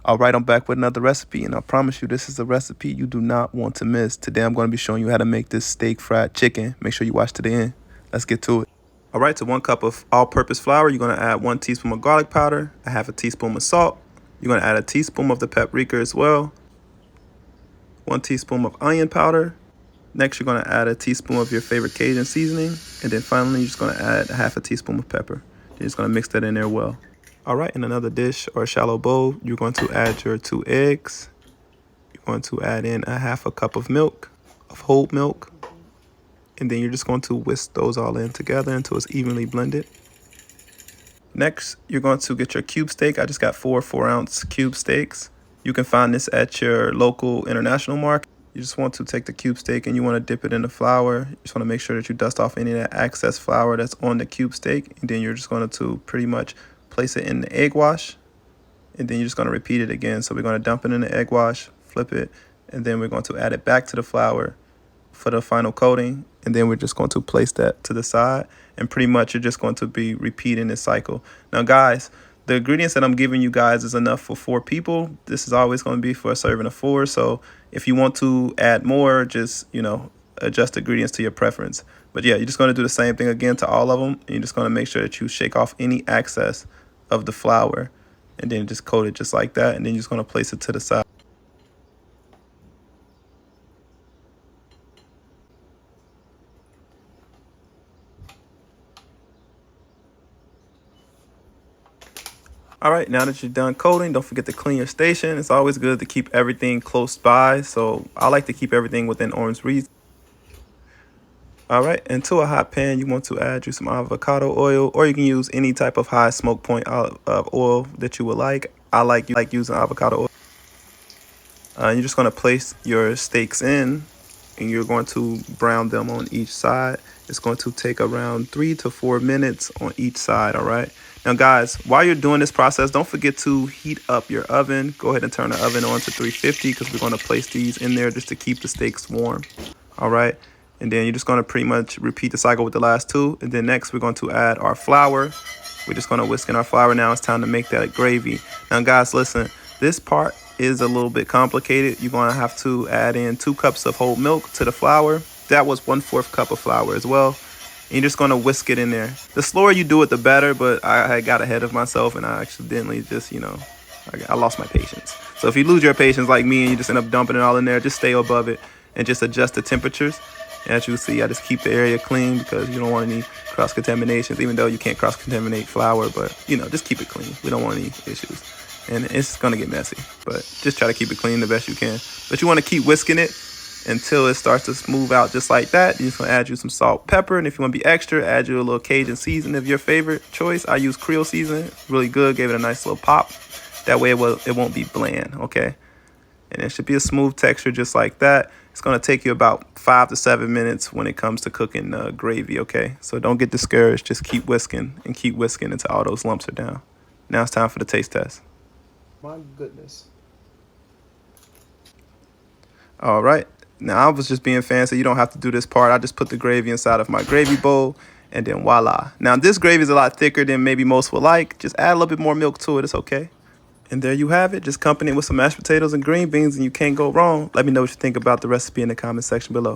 All right, I'm back with another recipe, and I promise you this is a recipe you do not want to miss. Today I'm going to be showing you how to make this steak fried chicken. Make sure you watch to the end. Let's get to it. All right, to 1 cup of all-purpose flour, you're going to add 1 teaspoon of garlic powder, a half a teaspoon of salt. You're going to add a teaspoon of the paprika as well, 1 teaspoon of onion powder. Next, you're going to add a teaspoon of your favorite Cajun seasoning. And then finally, you're just going to add a half a teaspoon of pepper. You're just going to mix that in there well. All right, in another dish or a shallow bowl, you're going to add your 2 eggs. You're going to add in a half a cup of milk, of whole milk. And then you're just going to whisk those all in together until it's evenly blended. Next, you're going to get your cube steak. I just got 4 4-ounce cube steaks. You can find this at your local international market. You just want to take the cube steak and you want to dip it in the flour. You just want to make sure that you dust off any of that excess flour that's on the cube steak. And then you're just going to pretty much place it in the egg wash. And then you're just going to repeat it again. So we're going to dump it in the egg wash, flip it, and then we're going to add it back to the flour for the final coating. And then we're just going to place that to the side. And pretty much you're just going to be repeating this cycle. Now, guys, the ingredients that I'm giving you guys is enough for 4 people. This is always going to be for a serving of 4. So if you want to add more, just, adjust the ingredients to your preference. But yeah, you're just going to do the same thing again to all of them. And you're just going to make sure that you shake off any excess of the flour. And then just coat it just like that. And then you're just going to place it to the side. All right, now that you're done coating, don't forget to clean your station. It's always good to keep everything close by. So I like to keep everything within arm's reach. All right, into a hot pan, you want to add you some avocado oil, or you can use any type of high smoke point of oil that you would like. I like using avocado oil. You're just going to place your steaks in, and you're going to brown them on each side. It's going to take around 3 to 4 minutes on each side, all right? Now, guys, while you're doing this process, don't forget to heat up your oven. Go ahead and turn the oven on to 350 because we're going to place these in there just to keep the steaks warm, all right? And then you're just going to pretty much repeat the cycle with the last 2. And then next, we're going to add our flour. We're just going to whisk in our flour now. It's time to make that gravy. Now, guys, listen, this part is a little bit complicated. You're going to have to add in 2 cups of whole milk to the flour. That was 1/4 cup of flour as well. And you're just going to whisk it in there. The slower you do it, the better. But I got ahead of myself and I accidentally just, I lost my patience. So if you lose your patience like me and you just end up dumping it all in there, just stay above it and just adjust the temperatures. And as you see, I just keep the area clean because you don't want any cross contaminations, even though you can't cross contaminate flour. But, just keep it clean. We don't want any issues. And it's going to get messy. But just try to keep it clean the best you can. But you want to keep whisking it until it starts to smooth out just like that. You're just going to add you some salt, pepper. And if you want to be extra, add you a little Cajun seasoning of your favorite choice. I use Creole seasoning. Really good. Gave it a nice little pop. That way it won't be bland, okay? And it should be a smooth texture just like that. It's going to take you about 5 to 7 minutes when it comes to cooking gravy, okay? So don't get discouraged. Just keep whisking and keep whisking until all those lumps are down. Now it's time for the taste test. My goodness. All right. Now, I was just being fancy. You don't have to do this part. I just put the gravy inside of my gravy bowl, and then voila. Now, this gravy is a lot thicker than maybe most would like. Just add a little bit more milk to it. It's okay. And there you have it. Just accompany it with some mashed potatoes and green beans, and you can't go wrong. Let me know what you think about the recipe in the comment section below.